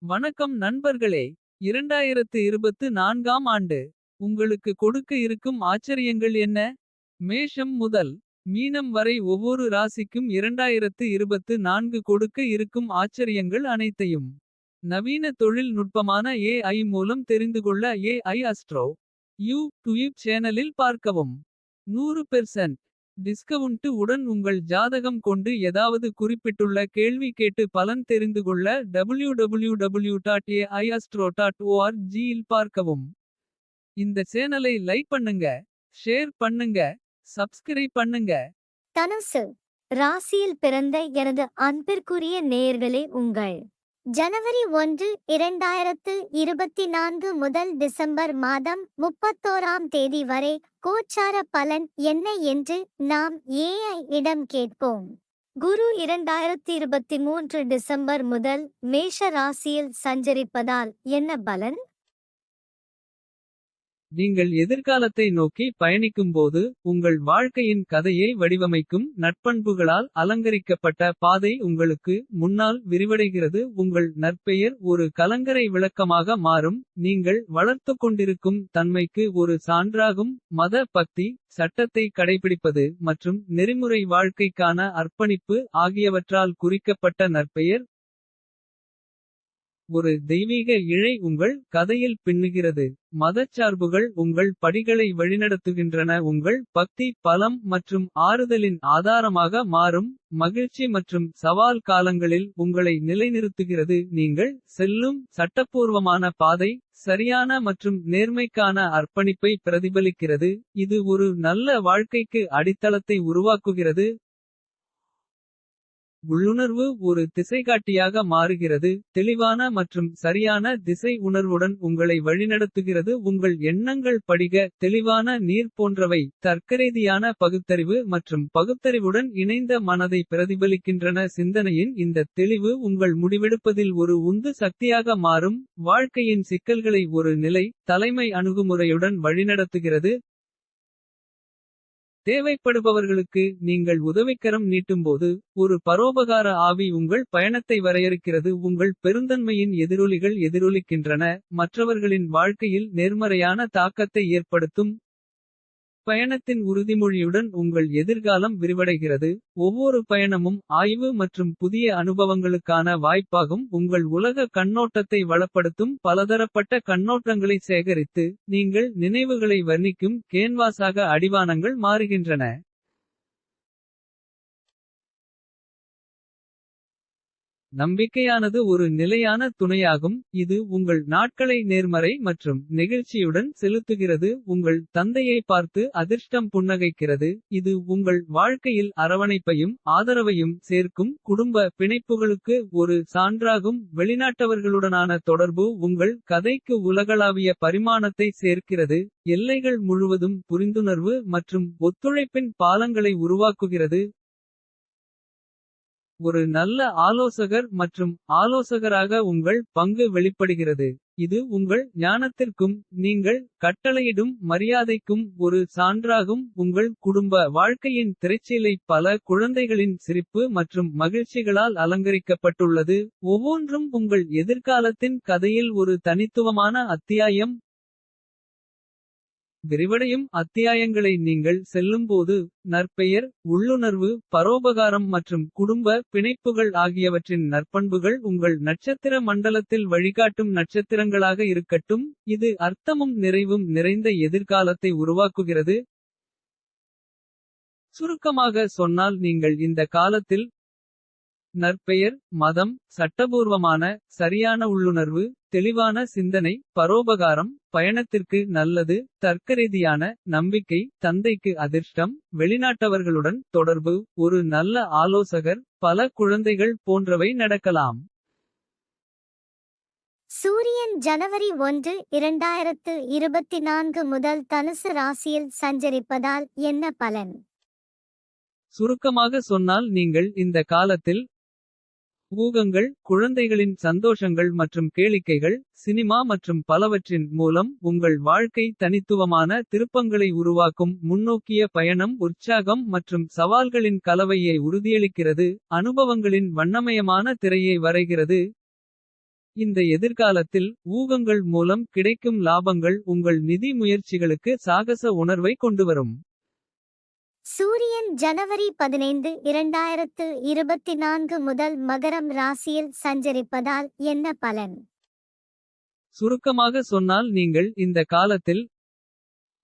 வணக்கம் நண்பர்களே. 2024ஆம் ஆண்டு. உங்களுக்கு கொடுக்க இருக்கும் ஆச்சரியங்கள் என்ன? மேஷம் முதல் மீனம் வரை ஒவ்வொரு ராசிக்கும் 2024 கொடுக்க இருக்கும் ஆச்சரியங்கள் அனைத்தையும். நவீன தொழில் நுட்பமான AI மூலம் தெரிந்துகொள்ள AI அஸ்ட்ரோ யூடியூப் சேனலில் பார்க்கவும். 100% டிஸ்கவுண்ட் உடன் உங்கள் ஜாதகம் கொண்டு ஏதாவது குறிப்பிட்டுள்ள கேள்வி கேட்டு பலன் தெரிந்துகொள்ள www.aiastro.org இல் பார்க்கவும். இந்த சேனலை லைக் பண்ணுங்க, ஷேர் பண்ணுங்க, சப்ஸ்கிரைப் பண்ணுங்க. தனுசு ராசியில் பிறந்த எனது அன்பிற்குரிய நேயர்களே, உங்கள் ஜனவரி 1, 2024 முதல் டிசம்பர் மாதம் 31ஆம் தேதி வரை கோச்சார பலன் என்ன என்று நாம் AI இடம் கேட்போம். குரு 2023 டிசம்பர் முதல் மேஷ ராசியில் சஞ்சரிப்பதால் என்ன பலன்? நீங்கள் எதிர்காலத்தை நோக்கி பயணிக்கும்போது. உங்கள் வாழ்க்கையின் கதையை வடிவமைக்கும் நற்பண்புகளால் அலங்கரிக்கப்பட்ட பாதை உங்களுக்கு முன்னால் விரிவடைகிறது. உங்கள் நற்பெயர் ஒரு கலங்கரை விளக்கமாக மாறும். நீங்கள் வளர்த்துக் கொண்டிருக்கும் தன்மைக்கு ஒரு சான்றாகும். மத பக்தி, சட்டத்தை கடைபிடிப்பது மற்றும் நெறிமுறை வாழ்க்கைக்கான அர்ப்பணிப்பு ஆகியவற்றால் குறிக்கப்பட்ட நற்பெயர். ஒரு தெய்வீக இழை உங்கள் கதையில் பின்னுகிறது. மதச்சார்புகள் உங்கள் படிகளை வழிநடத்துகின்றன. உங்கள் பக்தி பலம் மற்றும் ஆறுதலின் ஆதாரமாக மாறும். மகிழ்ச்சி மற்றும் சவால் காலங்களில் உங்களை நிலைநிறுத்துகிறது. நீங்கள் செல்லும் சட்டப்பூர்வமான பாதை சரியான மற்றும் நேர்மைக்கான அர்ப்பணிப்பை பிரதிபலிக்கிறது. இது ஒரு நல்ல வாழ்க்கைக்கு அடித்தளத்தை உருவாக்குகிறது. உள்ளுணர்வு ஒரு திசைகாட்டியாக மாறுகிறது. தெளிவான மற்றும் சரியான திசை உணர்வுடன் உங்களை வழிநடத்துகிறது. உங்கள் எண்ணங்கள் படிக தெளிவான நீர் போன்றவை. தர்க்கரீதியான பகுத்தறிவு மற்றும் பகுத்தறிவுடன் இணைந்த மனதை பிரதிபலிக்கின்றன. சிந்தனையின் இந்த தெளிவு உங்கள் முடிவெடுப்பதில் ஒரு உந்து சக்தியாக மாறும். வாழ்க்கையின் சிக்கல்களை ஒரு நிலை தலைமை அணுகுமுறையுடன் வழிநடத்துகிறது. தேவைப்படுபவர்களுக்கு நீங்கள் உதவிக்கரம் நீட்டும்போது. ஒரு பரோபகார ஆவி உங்கள் பயணத்தை வரையறுக்கிறது. உங்கள் பெருந்தன்மையின் எதிரொலிகள் எதிரொலிக்கின்றன. மற்றவர்களின் வாழ்க்கையில் நேர்மறையான தாக்கத்தை ஏற்படுத்தும். பயணத்தின் உறுதிமொழியுடன் உங்கள் எதிர்காலம் விரிவடைகிறது. ஒவ்வொரு பயணமும் ஆய்வு மற்றும் புதிய அனுபவங்களுக்கான வாய்ப்பாகும். உங்கள் உலக கண்ணோட்டத்தை வளப்படுத்தும். பலதரப்பட்ட கண்ணோட்டங்களை சேகரித்து. நீங்கள் நினைவுகளை வர்ணிக்கும் கேன்வாஸாக அடிவானங்கள் மாறுகின்றன. நம்பிக்கையானது ஒரு நிலையான துணையாகும். இது உங்கள் நாட்களை நேர்மறை மற்றும் நெகிழ்ச்சியுடன் செலுத்துகிறது. உங்கள் தந்தையை பார்த்து அதிர்ஷ்டம் புன்னகைக்கிறது. இது உங்கள் வாழ்க்கையில் அரவணைப்பையும் ஆதரவையும் சேர்க்கும். குடும்ப பிணைப்புகளுக்கு ஒரு சான்றாகும். வெளிநாட்டவர்களுடனான தொடர்பு உங்கள் கதைக்கு உலகளாவிய பரிமாணத்தை சேர்க்கிறது. எல்லைகள் முழுவதும் புரிந்துணர்வு மற்றும் ஒத்துழைப்பின் பாலங்களை உருவாக்குகிறது. ஒரு நல்ல ஆலோசகர் மற்றும் ஆலோசகராக உங்கள் பங்கு வெளிப்படுகிறது. இது உங்கள் ஞானத்திற்கும் நீங்கள் கட்டளையிடும் மரியாதைக்கும் ஒரு சான்றாகும். உங்கள் குடும்ப வாழ்க்கையின் திரைச்சீலை பல குழந்தைகளின் சிரிப்பு மற்றும் மகிழ்ச்சிகளால் அலங்கரிக்கப்பட்டுள்ளது. ஒவ்வொன்றும் உங்கள் எதிர்காலத்தின் கதையில் ஒரு தனித்துவமான அத்தியாயம். விரிவடையும் அத்தியாயங்களை நீங்கள் செல்லும்போது. நற்பெயர், உள்ளுணர்வு, பரோபகாரம் மற்றும் குடும்ப பிணைப்புகள் ஆகியவற்றின் நற்பண்புகள் உங்கள் நட்சத்திர மண்டலத்தில் வழிகாட்டும் நட்சத்திரங்களாக இருக்கட்டும். இது அர்த்தமும் நிறைவும் நிறைந்த எதிர்காலத்தை உருவாக்குகிறது. சுருக்கமாக சொன்னால், நீங்கள் இந்த காலத்தில் நற்பெயர், மதம், சட்டபூர்வமான சரியான உள்ளுணர்வு, தெளிவான சிந்தனை, பரோபகாரம், பயணத்திற்கு நல்லது, தர்க்கரீதியான நம்பிக்கை, தந்தைக்கு அதிர்ஷ்டம், வெளிநாட்டவர்களுடன் தொடர்பு, ஒரு நல்ல ஆலோசகர், பல குழந்தைகள் போன்றவை நடக்கலாம். சூரியன் ஜனவரி 1, 2024 முதல் தனுசு ராசியில் சஞ்சரிப்பதால் என்ன பலன்? சுருக்கமாக சொன்னால், நீங்கள் இந்த காலத்தில் ஊகங்கள், குழந்தைகளின் சந்தோஷங்கள் மற்றும் கேளிக்கைகள், சினிமா மற்றும் பலவற்றின் மூலம் உங்கள் வாழ்க்கை தனித்துவமான திருப்பங்களை உருவாக்கும். முன்னோக்கிய பயணம் உற்சாகம் மற்றும் சவால்களின் கலவையை உறுதியளிக்கிறது. அனுபவங்களின் வண்ணமயமான திரையை வரைகிறது. இந்த எதிர்காலத்தில் ஊகங்கள் மூலம் கிடைக்கும் லாபங்கள் உங்கள் நிதி முயற்சிகளுக்கு சாகச உணர்வை கொண்டுவரும். சூரியன் ஜனவரி 15 2024 முதல் மகரம் ராசியில் சஞ்சரிப்பதால் என்ன பலன்? சுருக்கமாக சொன்னால் நீங்கள் இந்த காலத்தில்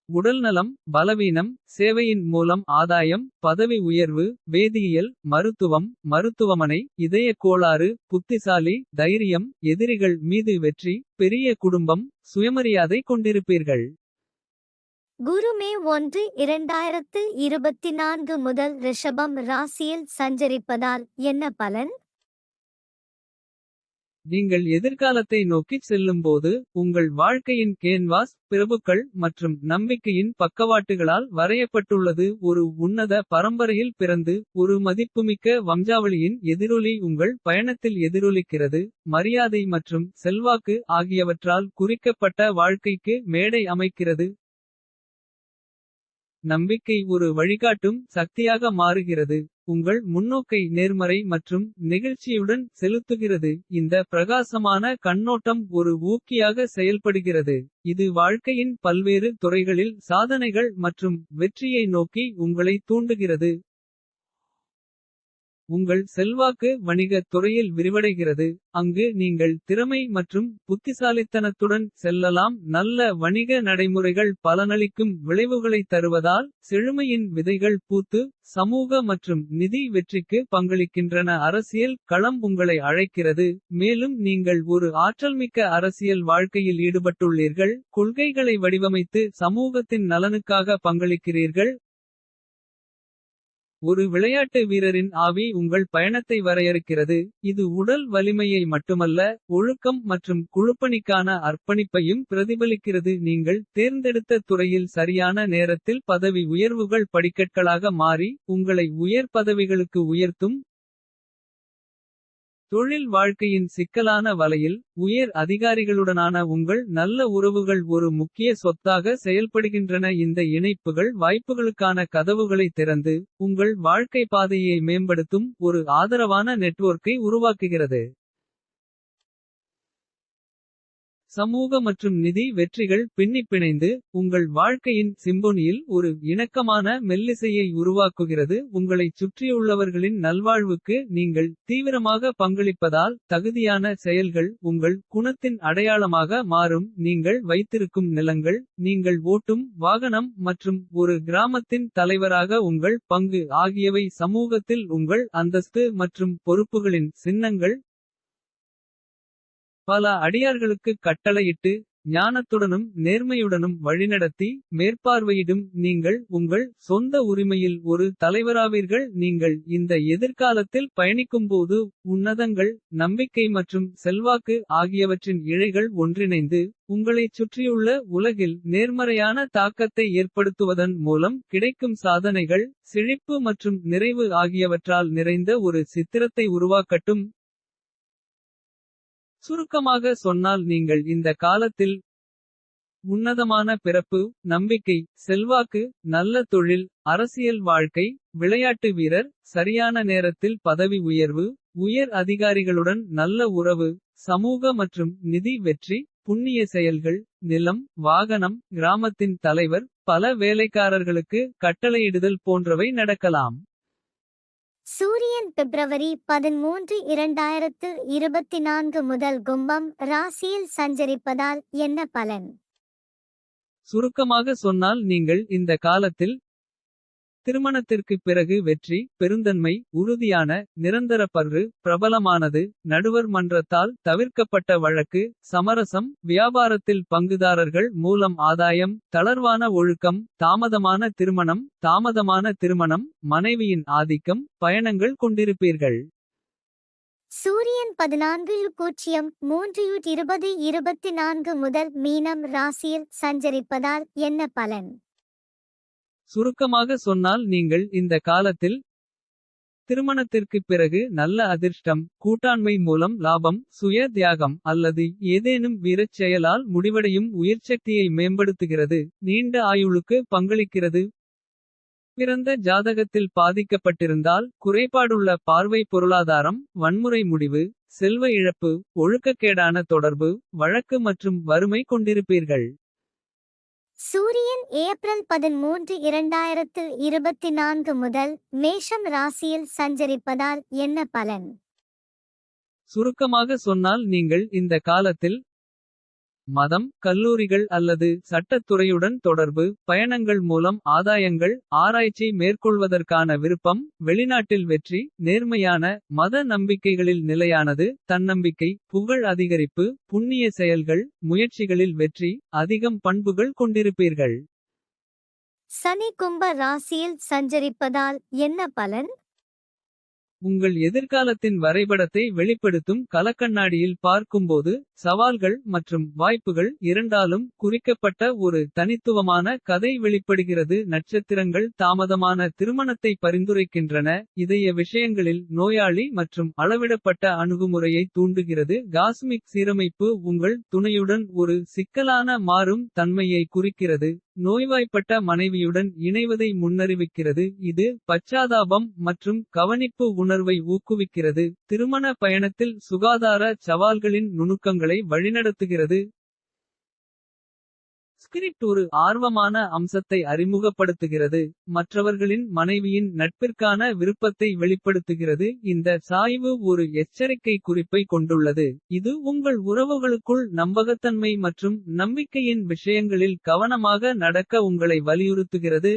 உடல்நலம் பலவீனம் சேவையின் மூலம் ஆதாயம் பதவி உயர்வு வேதியியல் மருத்துவம் மருத்துவமனை இதய கோளாறு புத்திசாலி தைரியம் எதிரிகள் மீது வெற்றி பெரிய குடும்பம் சுயமரியாதை கொண்டிருப்பீர்கள். குரு மே 1 2024 முதல் ரிஷபம் ராசியில் சஞ்சரிப்பதால் என்ன பலன்? நீங்கள் எதிர்காலத்தை நோக்கிச் செல்லும்போது உங்கள் வாழ்க்கையின் கேன்வாஸ் பிரபுக்கள் மற்றும் நம்பிக்கையின் பக்கவாட்டுகளால் வரையப்பட்டுள்ளது. ஒரு உன்னத பரம்பரையில் பிறந்து ஒரு மதிப்புமிக்க வம்சாவளியின் எதிரொலி உங்கள் பயணத்தில் எதிரொலிக்கிறது. மரியாதை மற்றும் செல்வாக்கு ஆகியவற்றால் குறிக்கப்பட்ட வாழ்க்கைக்கு மேடை அமைக்கிறது. நம்பிக்கை ஒரு வழிகாட்டும் சக்தியாக மாறுகிறது. உங்கள் முன்னோக்கை நேர்மறை மற்றும் நெகிழ்ச்சியுடன் செலுத்துகிறது. இந்த பிரகாசமான கண்ணோட்டம் ஒரு ஊக்கியாக செயல்படுகிறது. இது வாழ்க்கையின் பல்வேறு துறைகளில் சாதனைகள் மற்றும் வெற்றியை நோக்கி உங்களை தூண்டுகிறது. உங்கள் செல்வாக்கு வணிகத் துறையில் விரிவடைகிறது. அங்கு நீங்கள் திறமை மற்றும் புத்திசாலித்தனத்துடன் செல்லலாம். நல்ல வணிக நடைமுறைகள் பலனளிக்கும் விளைவுகளை தருவதால் செழுமையின் விதைகள் பூத்து சமூக மற்றும் நிதி வெற்றிக்கு பங்களிக்கின்றன. அரசியல் களம் உங்களை அழைக்கிறது. மேலும் நீங்கள் ஒரு ஆற்றல்மிக்க அரசியல் வாழ்க்கையில் ஈடுபட்டுள்ளீர்கள். கொள்கைகளை வடிவமைத்து சமூகத்தின் நலனுக்காக பங்களிக்கிறீர்கள். ஒரு விளையாட்டு வீரரின் ஆவி உங்கள் பயணத்தை வரையறுக்கிறது. இது உடல் வலிமையை மட்டுமல்ல ஒழுக்கம் மற்றும் குழுப்பணிக்கான அர்ப்பணிப்பையும் பிரதிபலிக்கிறது. நீங்கள் தேர்ந்தெடுத்த துறையில் சரியான நேரத்தில் பதவி உயர்வுகள் படிக்கற்களாக மாறி உங்களை உயர் பதவிகளுக்கு உயர்த்தும். தொழில் வாழ்க்கையின் சிக்கலான வலையில் உயர் அதிகாரிகளுடனான உங்கள் நல்ல உறவுகள் ஒரு முக்கிய சொத்தாக செயல்படுகின்றன. இந்த இணைப்புகள் வாய்ப்புகளுக்கான கதவுகளை திறந்து உங்கள் வாழ்க்கை பாதையை மேம்படுத்தும் ஒரு ஆதரவான நெட்வொர்க்கை உருவாக்குகிறது. சமூக மற்றும் நிதி வெற்றிகள் பின்னிப்பிணைந்து உங்கள் வாழ்க்கையின் சிம்பொனியில் ஒரு இணக்கமான மெல்லிசையை உருவாக்குகிறது. உங்களைச் சுற்றியுள்ளவர்களின் நல்வாழ்வுக்கு நீங்கள் தீவிரமாக பங்களிப்பதால் தகுதியான செயல்கள் உங்கள் குணத்தின் அடையாளமாக மாறும். நீங்கள் வைத்திருக்கும் நிலங்கள் நீங்கள் ஓட்டும் வாகனம் மற்றும் ஒரு கிராமத்தின் தலைவராக உங்கள் பங்கு ஆகியவை சமூகத்தில் உங்கள் அந்தஸ்து மற்றும் பொறுப்புகளின் சின்னங்கள். பல அடியார்களுக்கு கட்டளையிட்டு ஞானத்துடனும் நேர்மையுடனும் வழிநடத்தி மேற்பார்வையிடும் நீங்கள் உங்கள் சொந்த உரிமையில் ஒரு தலைவராவீர்கள். நீங்கள் இந்த எதிர்காலத்தில் பயணிக்கும்போது உன்னதங்கள் நம்பிக்கை மற்றும் செல்வாக்கு ஆகியவற்றின் இழைகள் ஒன்றிணைந்து உங்களைச் சுற்றியுள்ள உலகில் நேர்மறையான தாக்கத்தை ஏற்படுத்துவதன் மூலம் கிடைக்கும் சாதனைகள் செழிப்பு மற்றும் நிறைவு ஆகியவற்றால் நிறைந்த ஒரு சித்திரத்தை உருவாக்கட்டும். சுருக்கமாக சொன்னால் நீங்கள் இந்த காலத்தில் உன்னதமான பிறப்பு நம்பிக்கை செல்வாக்கு நல்ல தொழில் அரசியல் வாழ்க்கை விளையாட்டு வீரர் சரியான நேரத்தில் பதவி உயர்வு உயர் அதிகாரிகளுடன் நல்ல உறவு சமூக மற்றும் நிதி வெற்றி புண்ணிய செயல்கள் நிலம் வாகனம் கிராமத்தின் தலைவர் பல வேலைக்காரர்களுக்கு கட்டளையிடுதல் போன்றவை நடக்கலாம். சூரியன் பிப்ரவரி 13 2024 முதல் கும்பம் ராசியில் சஞ்சரிப்பதால் என்ன பலன்? சுருக்கமாக சொன்னால் நீங்கள் இந்த காலத்தில் திருமணத்திற்குப் பிறகு வெற்றி பெருந்தன்மை உறுதியான நிரந்தர பற்று பிரபலமானது நடுவர் மன்றத்தால் தவிர்க்கப்பட்ட வழக்கு சமரசம் வியாபாரத்தில் பங்குதாரர்கள் மூலம் ஆதாயம் தளர்வான ஒழுக்கம் தாமதமான திருமணம் மனைவியின் ஆதிக்கம் பயணங்கள் கொண்டிருப்பீர்கள். சூரியன் 14:03 முதல் மீனம் ராசியில் சஞ்சரிப்பதால் என்ன பலன்? சுருக்கமாக சொன்னால் நீங்கள் இந்த காலத்தில் திருமணத்திற்குப் பிறகு நல்ல அதிர்ஷ்டம் கூட்டாண்மை மூலம் லாபம் சுய தியாகம் அல்லது ஏதேனும் வீரச் செயலால் முடிவடையும் உயிர்ச்சக்தியை மேம்படுத்துகிறது நீண்ட ஆயுளுக்கு பங்களிக்கிறது. பிறந்த ஜாதகத்தில் பாதிக்கப்பட்டிருந்தால் குறைபாடுள்ள பார்வை, பொருளாதாரம், வன்முறை முடிவு, செல்வ இழப்பு, ஒழுக்கக்கேடான தொடர்பு, வழக்கு மற்றும் வறுமை கொண்டிருப்பீர்கள். சூரியன் ஏப்ரல் 13 2024 முதல் மேஷம் ராசியில் சஞ்சரிப்பதால் என்ன பலன்? சுருக்கமாக சொன்னால் நீங்கள் இந்த காலத்தில் மதம், கல்லூரிகள் அல்லது சட்டத் துறையுடன் தொடர்பு, பயணங்கள் மூலம் ஆதாயங்கள், ஆராய்ச்சி மேற்கொள்வதற்கான விருப்பம், வெளிநாட்டில் வெற்றி, நேர்மையான மத நம்பிக்கைகளில் நிலையானது, தன்னம்பிக்கை, புகழ் அதிகரிப்பு, புண்ணிய செயல்கள், முயற்சிகளில் வெற்றி, அதிகம் பண்புகள் கொண்டிருப்பீர்கள். சனி கும்ப ராசியில் சஞ்சரிப்பதால் என்ன பலன்? உங்கள் எதிர்காலத்தின் வரைபடத்தை வெளிப்படுத்தும் கலக்கண்ணாடியில் பார்க்கும்போது சவால்கள் மற்றும் வாய்ப்புகள் இரண்டாலும் குறிக்கப்பட்ட ஒரு தனித்துவமான கதை வெளிப்படுகிறது. நட்சத்திரங்கள் தாமதமான திருமணத்தை பரிந்துரைக்கின்றன, இதய விஷயங்களில் நோயாளி மற்றும் அளவிடப்பட்ட அணுகுமுறையை தூண்டுகிறது. காஸ்மிக் சீரமைப்பு உங்கள் துணையுடன் ஒரு சிக்கலான மாறும் தன்மையை குறிக்கிறது. நோய்வாய்ப்பட்ட மனைவியுடன் இணைவதை முன்னறிவிக்கிறது, இது பச்சாதாபம் மற்றும் கவனிப்பு உணர்வை ஊக்குவிக்கிறது. திருமண பயணத்தில் சுகாதார சவால்களின் நுணுக்கங்களை வழிநடத்துகிறது. ஸ்கிரிப்ட் ஒரு ஆர்வமான அம்சத்தை அறிமுகப்படுத்துகிறது, மற்றவர்களின் மனைவியின் நட்பிற்கான விருப்பத்தை வெளிப்படுத்துகிறது. இந்த சாய்வு ஒரு எச்சரிக்கை குறிப்பை கொண்டுள்ளது, இது உங்கள் உறவுகளுக்குள் நம்பகத்தன்மை மற்றும் நம்பிக்கையின் விஷயங்களில் கவனமாக நடக்க உங்களை வலியுறுத்துகிறது.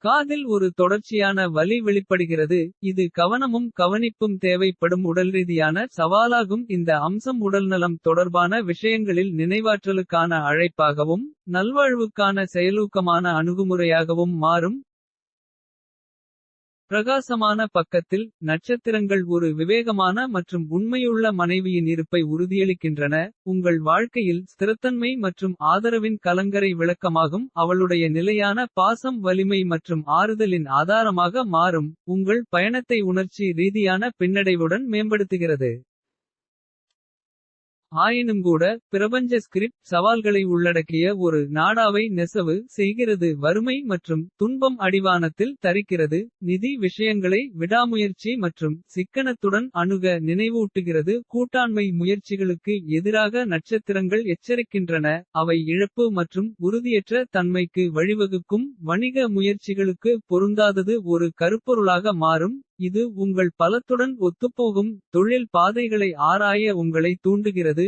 காதில் ஒரு தொடர்ச்சியான வலி வெளிப்படுகிறது, இது கவனமும் கவனிப்பும் தேவைப்படும் உடல்ரீதியான சவாலாகும். இந்த அம்சம் உடல்நலம் தொடர்பான விஷயங்களில் நினைவாற்றலுக்கான அழைப்பாகவும் நல்வாழ்வுக்கான செயலூக்கமான அணுகுமுறையாகவும் மாறும். பிரகாசமான பக்கத்தில் நட்சத்திரங்கள் ஒரு விவேகமான மற்றும் உண்மையுள்ள மனைவியின் இருப்பை உறுதியளிக்கின்றன. உங்கள் வாழ்க்கையில் ஸ்திரத்தன்மை மற்றும் ஆதரவின் கலங்கரை விளக்கமாகும், அவளுடைய நிலையான பாசம் வலிமை மற்றும் ஆறுதலின் ஆதாரமாக மாறும். உங்கள் பயணத்தை உணர்ச்சி ரீதியான பின்னடைவுடன் மேம்படுத்துகிறது. ஆயினும்கூட பிரபஞ்ச ஸ்கிரிப்ட் சவால்களை உள்ளடக்கிய ஒரு நாடாவை நெசவு செய்கிறது, வறுமை மற்றும் துன்பம் அடிவானத்தில் தரிக்கிறது. நிதி விஷயங்களை விடாமுயற்சி மற்றும் சிக்கனத்துடன் அணுக நினைவூட்டுகிறது. கூட்டாண்மை முயற்சிகளுக்கு எதிராக நட்சத்திரங்கள் எச்சரிக்கின்றன, அவை இழப்பு மற்றும் உறுதியற்ற தன்மைக்கு வழிவகுக்கும். வணிக முயற்சிகளுக்கு பொருந்தாதது ஒரு கருப்பொருளாக மாறும், இது உங்கள் பலத்துடன் ஒத்துப்போகும். தொழில் பாதைகளை ஆராய உங்களை தூண்டுகிறது.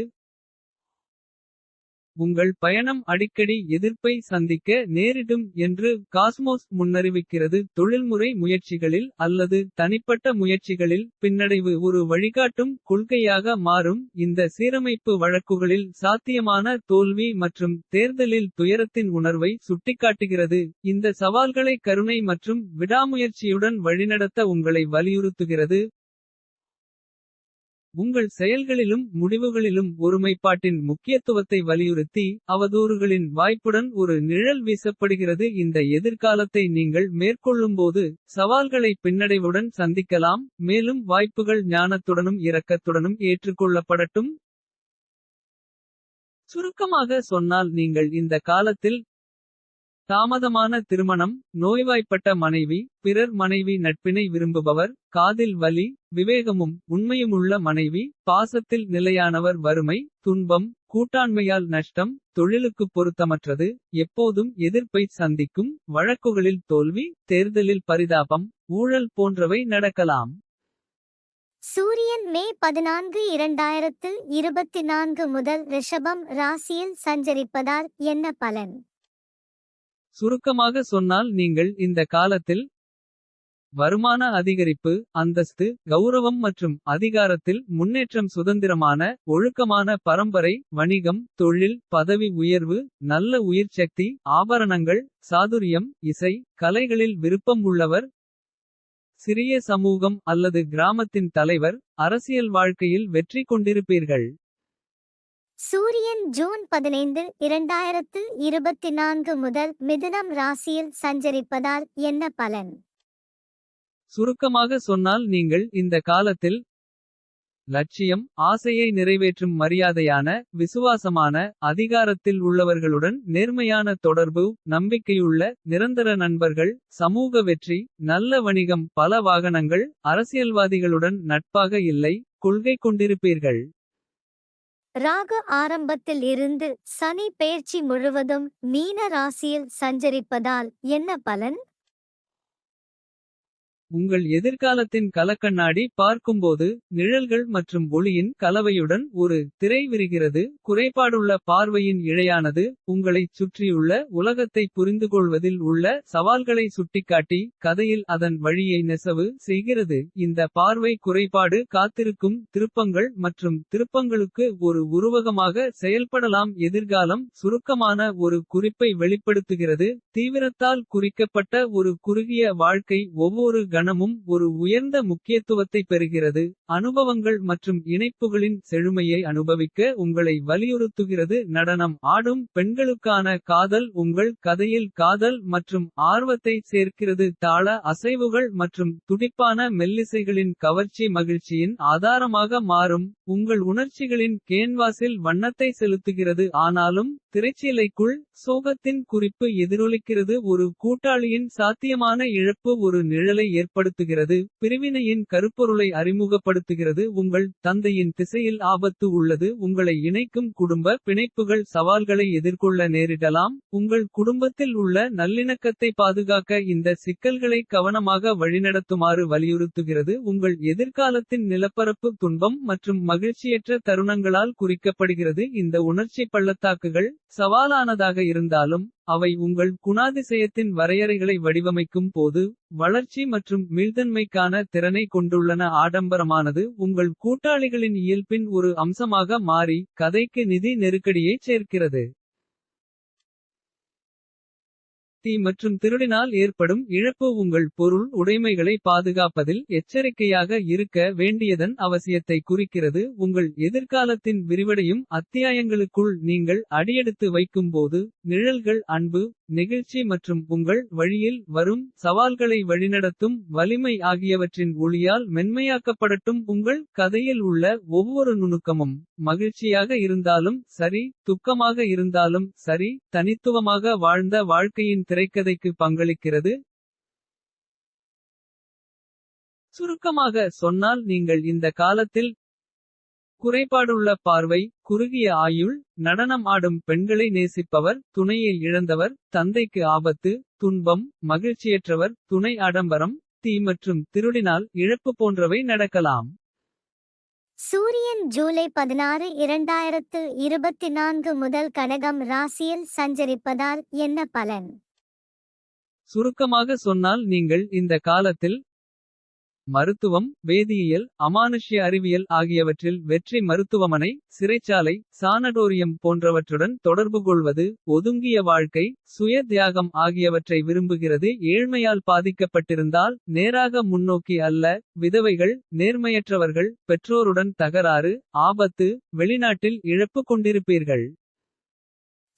உங்கள் பயணம் அடிக்கடி எதிர்ப்பை சந்திக்க நேரிடும் என்று காஸ்மோஸ் முன்னறிவிக்கிறது. தொழில்முறை முயற்சிகளில் அல்லது தனிப்பட்ட முயற்சிகளில் பின்னடைவு ஒரு வழிகாட்டும் கொள்கையாக மாறும். இந்த சீரமைப்பு வழக்குகளில் சாத்தியமான தோல்வி மற்றும் தேர்தலில் துயரத்தின் உணர்வை சுட்டிக்காட்டுகிறது. இந்த சவால்களை கருணை மற்றும் விடாமுயற்சியுடன் வழிநடத்த உங்களை வலியுறுத்துகிறது. உங்கள் செயல்களிலும் முடிவுகளிலும் ஒருமைப்பாட்டின் முக்கியத்துவத்தை வலியுறுத்தி அவதூறுகளின் வாய்ப்புடன் ஒரு நிழல் வீசப்படுகிறது. இந்த எதிர்காலத்தை நீங்கள் மேற்கொள்ளும்போது சவால்களை பின்னடைவுடன் சந்திக்கலாம், மேலும் வாய்ப்புகள் ஞானத்துடனும் இரக்கத்துடனும் ஏற்றுக்கொள்ளப்படட்டும். சுருக்கமாக சொன்னால் நீங்கள் இந்த காலத்தில் தாமதமான திருமணம், நோய்வாய்ப்பட்ட மனைவி, பிறர் மனைவி நட்பினை விரும்புபவர், காதில் வலி, விவேகமும் உண்மையுமுள்ள மனைவி, பாசத்தில் நிலையானவர், வறுமை, துன்பம், கூட்டாண்மையால் நஷ்டம், தொழிலுக்கு பொருத்தமற்றது, எப்போதும் எதிர்ப்பை சந்திக்கும், வழக்குகளில் தோல்வி, தேர்தலில் பரிதாபம், ஊழல் போன்றவை நடக்கலாம். சூரியன் மே 14 2024 முதல் ரிஷபம் ராசியில் சஞ்சரிப்பதால் என்ன பலன்? சுருக்கமாக சொன்னால் நீங்கள் இந்த காலத்தில் வருமான அதிகரிப்பு, அந்தஸ்து, கௌரவம் மற்றும் அதிகாரத்தில் முன்னேற்றம், சுதந்திரமான ஒழுக்கமான பரம்பரை, வணிகம், தொழில், பதவி உயர்வு, நல்ல உயிர்ச்சக்தி, ஆபரணங்கள், சாதுரியம், இசை, கலைகளில் விருப்பம் உள்ளவர், சிறிய சமூகம் அல்லது கிராமத்தின் தலைவர், அரசியல் வாழ்க்கையில் வெற்றி கொண்டிருப்பீர்கள். சூரியன் ஜூன் 15 2024 முதல் மிதுனம் ராசியில் சஞ்சரிப்பதால் என்ன பலன்? சுருக்கமாக சொன்னால் நீங்கள் இந்த காலத்தில் லட்சியம் ஆசையை நிறைவேற்றும் மரியாதையான விசுவாசமான அதிகாரத்தில் உள்ளவர்களுடன் நேர்மையான தொடர்பு நம்பிக்கையுள்ள நிரந்தர நண்பர்கள் சமூக வெற்றி நல்ல வணிகம் பல வாகனங்கள் அரசியல்வாதிகளுடன் நட்பாக இல்லை கொள்கை கொண்டிருப்பீர்கள். ராகு ஆரம்பத்தில் இருந்து சனி பெயர்ச்சி முழுவதும் மீன ராசியில் சஞ்சரிப்பதால் என்ன பலன்? உங்கள் எதிர்காலத்தின் கலக்கண்ணாடி பார்க்கும்போது நிழல்கள் மற்றும் ஒளியின் கலவையுடன் ஒரு திரை விரிகிறது. குறைபாடுள்ள பார்வையின் இழையானது உங்களைச் சுற்றியுள்ள உலகத்தை புரிந்துகொள்வதில் உள்ள சவால்களை சுட்டிக்காட்டி கதையில் அதன் வழியை நெசவு செய்கிறது. இந்த பார்வை குறைபாடு காத்திருக்கும் திருப்பங்கள் மற்றும் திருப்பங்களுக்கு ஒரு உருவகமாக செயல்படலாம். எதிர்காலம் சுருக்கமான ஒரு குறிப்பை வெளிப்படுத்துகிறது. தீவிரத்தால் குறிக்கப்பட்ட ஒரு குறுகிய வாழ்க்கை ஒவ்வொரு கணமும் ஒரு உயர்ந்த முக்கியத்துவத்தை பெறுகிறது. அனுபவங்கள் மற்றும் இணைப்புகளின் செழுமையை அனுபவிக்க உங்களை வலியுறுத்துகிறது. நடனம் ஆடும் பெண்களுக்கான காதல் உங்கள் கதையில் காதல் மற்றும் ஆர்வத்தை சேர்க்கிறது. தாள அசைவுகள் மற்றும் துடிப்பான மெல்லிசைகளின் கவர்ச்சி மகிழ்ச்சியின் ஆதாரமாக மாறும். உங்கள் உணர்ச்சிகளின் கேன்வாஸில் வண்ணத்தை செலுத்துகிறது. ஆனாலும் திரைச்சீலைக்குள் சோகத்தின் குறிப்பு எதிரொலிக்கிறது. ஒரு கூட்டாளியின் சாத்தியமான இழப்பு ஒரு நிழலை ஏற்படுத்துகிறது. பிரிவினையின் கருப்பொருளை அறிமுகப்படுத்துகிறது. உங்கள் தந்தையின் திசையில் ஆபத்து உள்ளது. உங்களை இணைக்கும் குடும்ப பிணைப்புகள் சவால்களை எதிர்கொள்ள நேரிடலாம். உங்கள் குடும்பத்தில் உள்ள நல்லிணக்கத்தை பாதுகாக்க இந்த சிக்கல்களை கவனமாக வழிநடத்துமாறு வலியுறுத்துகிறது. உங்கள் எதிர்காலத்தின் நிலப்பரப்பு துன்பம் மற்றும் மகிழ்ச்சியற்ற தருணங்களால் குறிக்கப்படுகிறது. இந்த உணர்ச்சி பள்ளத்தாக்குகள் சவாலானதாக இருந்தாலும் அவை உங்கள் குணாதிசயத்தின் வரையறைகளை வடிவமைக்கும் போது வளர்ச்சி மற்றும் மீள்தன்மைக்கான திறனை கொண்டுள்ளன. ஆடம்பரமானது உங்கள் கூட்டாளிகளின் இயல்பின் ஒரு அம்சமாக மாறி கதைக்கு நிதி நெருக்கடியைச் சேர்க்கிறது. தீ மற்றும் திருடினால் ஏற்படும் இழப்பு உங்கள் பொருள் உடைமைகளை பாதுகாப்பதில் எச்சரிக்கையாக இருக்க வேண்டியதன் அவசியத்தை குறிக்கிறது. உங்கள் எதிர்காலத்தின் விரிவடையும் அத்தியாயங்களுக்குள் நீங்கள் அடியெடுத்து வைக்கும்போது நிழல்கள் அன்பு நெகிழ்ச்சி மற்றும் உங்கள் வழியில் வரும் சவால்களை வழிநடத்தும் வலிமை ஆகியவற்றின் ஒளியால் மென்மையாக்கப்படட்டும். உங்கள் கதையில் உள்ள ஒவ்வொரு நுணுக்கமும் மகிழ்ச்சியாக இருந்தாலும் சரி துக்கமாக இருந்தாலும் சரி தனித்துவமாக வாழ்ந்த வாழ்க்கையின் திரைக்கதைக்கு பங்களிக்கிறது. சுருக்கமாக சொன்னால் நீங்கள் இந்த காலத்தில் குறைபாடுள்ள பார்வை குறுகிய ஆயுள் நடனம் ஆடும் பெண்களை நேசிப்பவர் துணையை இழந்தவர் தந்தைக்கு ஆபத்து துன்பம் மகிழ்ச்சியற்றவர் துணை ஆடம்பரம் தீ மற்றும் திருடினால் இழப்பு போன்றவை நடக்கலாம். சூரியன் ஜூலை 16 2024 முதல் கடகம் ராசியில் சஞ்சரிப்பதால் என்ன பலன்? சுருக்கமாக சொன்னால் நீங்கள் இந்த காலத்தில் மருத்துவம் வேதியியல் அமானுஷ்ய அறிவியல் ஆகியவற்றில் வெற்றி மருத்துவமனை சிறைச்சாலை சானடோரியம் போன்றவற்றுடன் தொடர்புகொள்வது ஒதுங்கிய வாழ்க்கை சுய தியாகம் ஆகியவற்றை விரும்புகிறது. ஏழ்மையால் பாதிக்கப்பட்டிருந்தால் நேராக முன்னோக்கி அல்ல. விதவைகள் நேர்மையற்றவர்கள் பெற்றோருடன் தகராறு ஆபத்து வெளிநாட்டில் இழப்பு கொண்டிருப்பீர்கள்.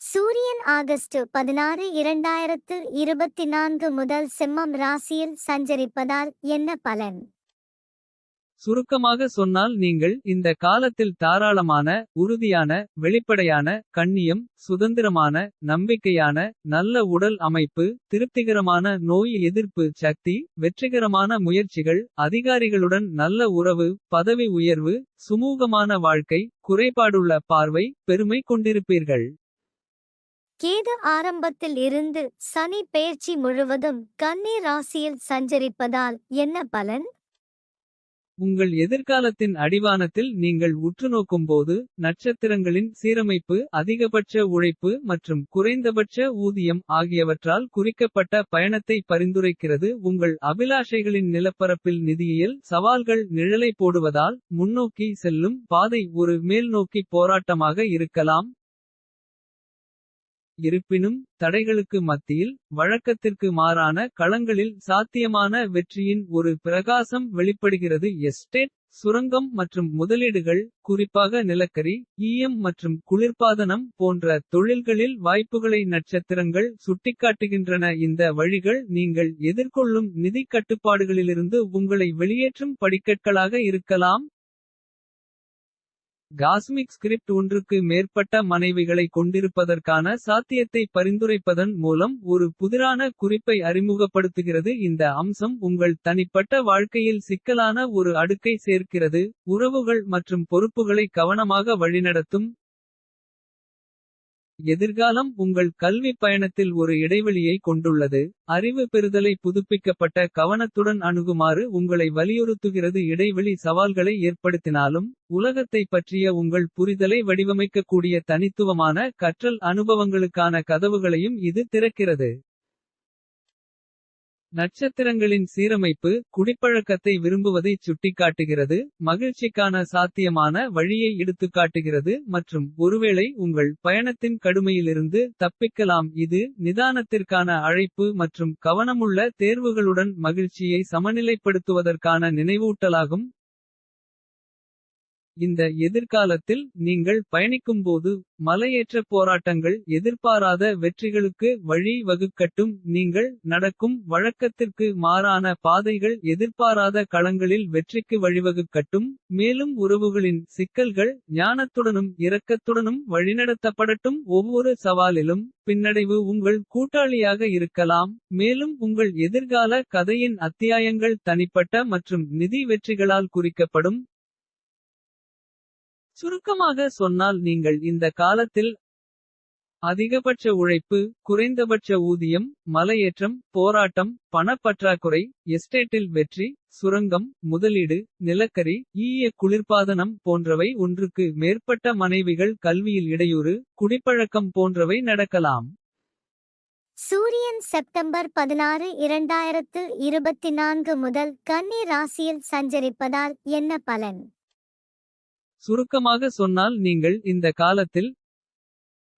சூரியன் ஆகஸ்ட் 16 2024 முதல் சிம்மம் ராசியில் சஞ்சரிப்பதால் என்ன பலன்? சுருக்கமாக சொன்னால் நீங்கள் இந்த காலத்தில் தாராளமான உறுதியான வெளிப்படையான கண்ணியம் சுதந்திரமான நம்பிக்கையான நல்ல உடல் அமைப்பு திருப்திகரமான நோய் எதிர்ப்பு சக்தி வெற்றிகரமான முயற்சிகள் அதிகாரிகளுடன் நல்ல உறவு பதவி உயர்வு சுமூகமான வாழ்க்கை குறைபாடுள்ள பார்வை பெருமை கொண்டிருப்பீர்கள். கேது ஆரம்பத்தில் இருந்து சனி பெயர்ச்சி முழுவதும் கன்னி ராசியில் சஞ்சரிப்பதால் என்ன பலன்? உங்கள் எதிர்காலத்தின் அடிவானத்தில் நீங்கள் உற்றுநோக்கும்போது நட்சத்திரங்களின் சீரமைப்பு அதிகபட்ச உழைப்பு மற்றும் குறைந்தபட்ச ஊதியம் ஆகியவற்றால் குறிக்கப்பட்ட பயணத்தை பரிந்துரைக்கிறது. உங்கள் அபிலாஷைகளின் நிலப்பரப்பில் நிதியியல் சவால்கள் நிழலை போடுவதால் முன்னோக்கி செல்லும் பாதை ஒரு மேல்நோக்கி போராட்டமாக இருக்கலாம். இருப்பினும் தடைகளுக்கு மத்தியில் வழக்கத்திற்கு மாறான களங்களில் சாத்தியமான வெற்றியின் ஒரு பிரகாசம் வெளிப்படுகிறது. எஸ்டேட் சுரங்கம் மற்றும் முதலீடுகள் குறிப்பாக நிலக்கரி ஈயம் மற்றும் குளிர்பாதனம் போன்ற தொழில்களில் வாய்ப்புகளை நட்சத்திரங்கள் சுட்டிக்காட்டுகின்றன. இந்த வழிகள் நீங்கள் எதிர்கொள்ளும் நிதி கட்டுப்பாடுகளிலிருந்து உங்களை வெளியேற்றும் படிக்கற்களாக இருக்கலாம். காஸ்மிக் ஸ்கிரிப்ட் ஒன்றுக்கு மேற்பட்ட மனைவிகளை கொண்டிருப்பதற்கான சாத்தியத்தை பரிந்துரைப்பதன் மூலம் ஒரு புதிரான குறிப்பை அறிமுகப்படுத்துகிறது. இந்த அம்சம் உங்கள் தனிப்பட்ட வாழ்க்கையில் சிக்கலான ஒரு அடுக்கை சேர்க்கிறது. உறவுகள் மற்றும் பொறுப்புகளை கவனமாக வழிநடத்தும். எதிர்காலம் உங்கள் கல்வி பயணத்தில் ஒரு இடைவெளியை கொண்டுள்ளது. அறிவு பெறுதலை புதுப்பிக்கப்பட்ட கவனத்துடன் அணுகுமாறு உங்களை வலியுறுத்துகிறது. இடைவெளி சவால்களை ஏற்படுத்தினாலும். உலகத்தை பற்றிய உங்கள் புரிதலை வடிவமைக்கக்கூடிய தனித்துவமான கற்றல் அனுபவங்களுக்கான கதவுகளையும் இது திறக்கிறது. நட்சத்திரங்களின் சீரமைப்பு குடிப்பழக்கத்தை விரும்புவதைச் சுட்டிக்காட்டுகிறது. மகிழ்ச்சிக்கான சாத்தியமான வழியை எடுத்துக்காட்டுகிறது மற்றும் ஒருவேளை உங்கள் பயணத்தின் கடுமையிலிருந்து தப்பிக்கலாம். இது நிதானத்திற்கான அழைப்பு மற்றும் கவனமுள்ள தேர்வுகளுடன் மகிழ்ச்சியை சமநிலைப்படுத்துவதற்கான நினைவூட்டலாகும். இந்த எதிர்காலத்தில் நீங்கள் பயணிக்கும்போது. மலையேற்ற போராட்டங்கள் எதிர்பாராத வெற்றிகளுக்கு வழி வகுக்கட்டும். நீங்கள் நடக்கும் வழக்கத்திற்கு மாறான பாதைகள் எதிர்பாராத களங்களில் வெற்றிக்கு வழிவகுக்கட்டும். மேலும் உறவுகளின் சிக்கல்கள் ஞானத்துடனும் இரக்கத்துடனும் வழிநடத்தப்படட்டும். ஒவ்வொரு சவாலிலும் பின்னடைவு உங்கள் கூட்டாளியாக இருக்கலாம். மேலும் உங்கள் எதிர்கால கதையின் அத்தியாயங்கள் தனிப்பட்ட மற்றும் நிதி வெற்றிகளால் குறிக்கப்படும். சுருக்கமாக சொன்னால் நீங்கள் இந்த காலத்தில் அதிகபட்ச உழைப்பு. குறைந்தபட்ச ஊதியம் மலையேற்றம் போராட்டம். பணப்பற்றாக்குறை எஸ்டேட்டில் வெற்றி. சுரங்கம் முதலீடு நிலக்கரி ஈய குளிர்பாதனம் போன்றவை. ஒன்றுக்கு மேற்பட்ட மனைவிகள் கல்வியில் இடையூறு. குடிப்பழக்கம் போன்றவை நடக்கலாம். சூரியன் செப்டம்பர் 16 2024 முதல் கன்னி ராசியில் சஞ்சரிப்பதால் என்ன பலன்? சுருக்கமாக சொன்னால் நீங்கள் இந்த காலத்தில்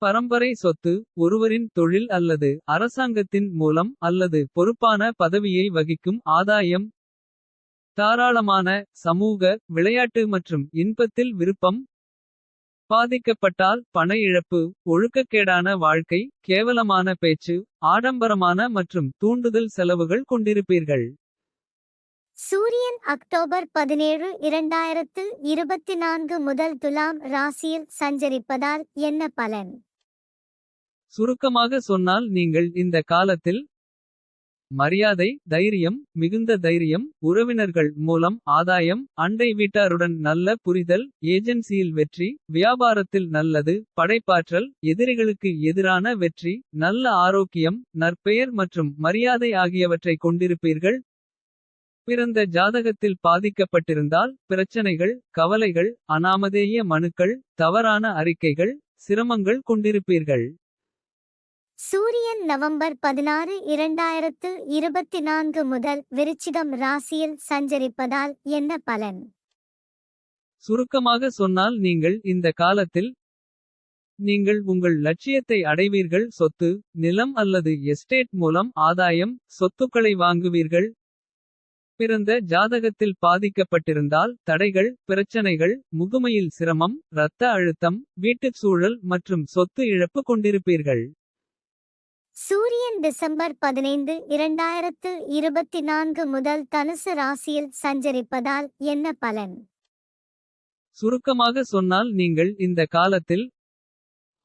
பரம்பரை சொத்து. ஒருவரின் தொழில் அல்லது அரசாங்கத்தின் மூலம் அல்லது பொறுப்பான பதவியை வகிக்கும் ஆதாயம். தாராளமான சமூக விளையாட்டு மற்றும் இன்பத்தில் விருப்பம். பாதிக்கப்பட்டால் பண இழப்பு. ஒழுக்கக்கேடான வாழ்க்கை கேவலமான பேச்சு. ஆடம்பரமான மற்றும் தூண்டுதல் செலவுகள் கொண்டிருப்பீர்கள். சூரியன் அக்டோபர் 17 2024 முதல் துலாம் ராசியில் சஞ்சரிப்பதால் என்ன பலன்? சுருக்கமாக சொன்னால் நீங்கள் இந்த காலத்தில் மரியாதை தைரியம் மிகுந்த தைரியம். உறவினர்கள் மூலம் ஆதாயம். அண்டை வீட்டாருடன் நல்ல புரிதல். ஏஜென்சியில் வெற்றி. வியாபாரத்தில் நல்லது. படைப்பாற்றல் எதிரிகளுக்கு எதிரான வெற்றி. நல்ல ஆரோக்கியம் நற்பெயர் மற்றும் மரியாதை ஆகியவற்றை கொண்டிருப்பீர்கள். பிறந்த ஜாதகத்தில் பாதிக்கப்பட்டிருந்தால் பிரச்சனைகள். கவலைகள் அனாமதேய மனுக்கள். தவறான அறிக்கைகள் சிரமங்கள் கொண்டிருப்பீர்கள். சூரியன் நவம்பர் 16 2024 முதல் விருச்சிகம் ராசியில் சஞ்சரிப்பதால் என்ன பலன்? சுருக்கமாக சொன்னால் நீங்கள் இந்த காலத்தில் நீங்கள் உங்கள் லட்சியத்தை அடைவீர்கள். சொத்து நிலம் அல்லது எஸ்டேட் மூலம் ஆதாயம். சொத்துக்களை வாங்குவீர்கள். பிறந்த ஜாதகத்தில் பாதிக்கப்பட்டிருந்தால் தடைகள் பிரச்சனைகள். முதுமையில் சிரமம் இரத்த அழுத்தம். வீட்டுச் சூழல் மற்றும் சொத்து இழப்பு கொண்டிருப்பீர்கள். சூரியன் டிசம்பர் 15 2024 முதல் தனுசு ராசியில் சஞ்சரிப்பதால் என்ன பலன்? சுருக்கமாக சொன்னால் நீங்கள் இந்த காலத்தில்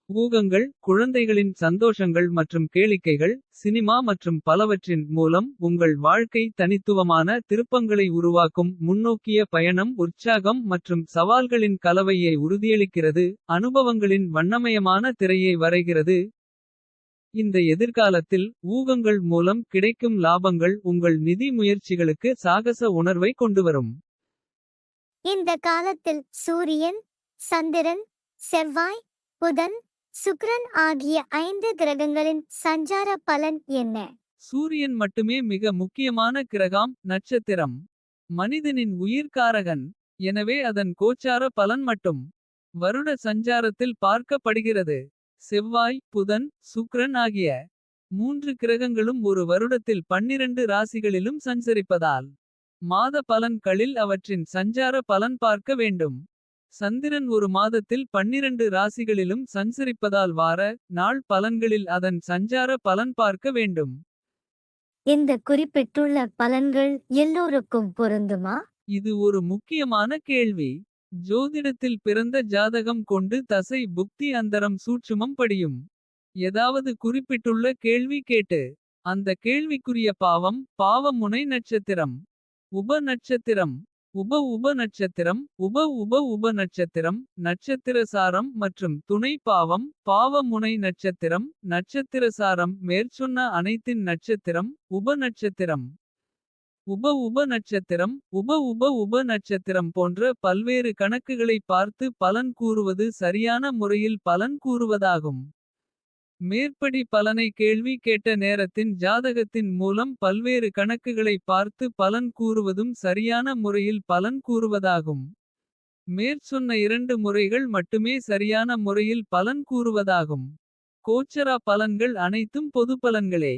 ஊகங்கள் குழந்தைகளின் சந்தோஷங்கள் மற்றும் கேளிக்கைகள். சினிமா மற்றும் பலவற்றின் மூலம் உங்கள் வாழ்க்கை தனித்துவமான திருப்பங்களை உருவாக்கும். முன்னோக்கிய பயணம் உற்சாகம் மற்றும் சவால்களின் கலவையை உறுதியளிக்கிறது. அனுபவங்களின் வண்ணமயமான திரையை வரைகிறது. இந்த எதிர்காலத்தில் ஊகங்கள் மூலம் கிடைக்கும் லாபங்கள் உங்கள் நிதி முயற்சிகளுக்கு சாகச உணர்வை கொண்டுவரும். இந்த காலத்தில் சூரியன் சந்திரன் செவ்வாய் புதன் சுக்கிரன் ஆகிய 5 கிரகங்களின் சஞ்சார பலன் என்ன? சூரியன் மட்டுமே மிக முக்கியமான கிரகம். நட்சத்திரம் மனிதனின் உயிர்காரகன். எனவே அதன் கோச்சார பலன் மட்டும் வருட சஞ்சாரத்தில் பார்க்கப்படுகிறது. செவ்வாய் புதன் சுக்கிரன் ஆகிய 3 கிரகங்களும் ஒரு வருடத்தில் 12 ராசிகளிலும் சஞ்சரிப்பதால். மாத பலன்களில் அவற்றின் சஞ்சார பலன் பார்க்க வேண்டும். சந்திரன் ஒரு மாதத்தில் 12 ராசிகளிலும் சஞ்சரிப்பதால் வார நாள் பலன்களில் அதன் சஞ்சார பலன் பார்க்க வேண்டும். இந்த குறிப்பிட்டுள்ள பலன்கள் எல்லோருக்கும் பொருந்துமா? இது ஒரு முக்கியமான கேள்வி. ஜோதிடத்தில் பிறந்த ஜாதகம் கொண்டு தசை புக்தி அந்தரம் சூட்சுமம் படியும். ஏதாவது குறிப்பிட்டுள்ள கேள்வி கேட்டு. அந்த கேள்விக்குரிய பாவம் பாவ முனை நட்சத்திரம். உப நட்சத்திரம் உப நட்சத்திரம் உப நட்சத்திரம். நட்சத்திர சாரம் மற்றும் துணை பாவம் பாவ முனை நட்சத்திரம். நட்சத்திர சாரம் மேற்சொன்ன அனைத்தின் நட்சத்திரம். உப நட்சத்திரம் உப நட்சத்திரம் உப நட்சத்திரம் போன்ற பல்வேறு கணக்குகளை பார்த்து பலன் கூறுவது சரியான முறையில் பலன் கூறுவதாகும். மேற்படி பலனை கேள்வி கேட்ட நேரத்தின் ஜாதகத்தின் மூலம் பல்வேறு கணக்குகளை பார்த்து பலன் கூறுவதும் சரியான முறையில் பலன் கூறுவதாகும். மேற்சொன்ன 2 முறைகள் மட்டுமே சரியான முறையில் பலன் கூறுவதாகும். கோச்சரா பலன்கள் அனைத்தும் பொது பலன்களே.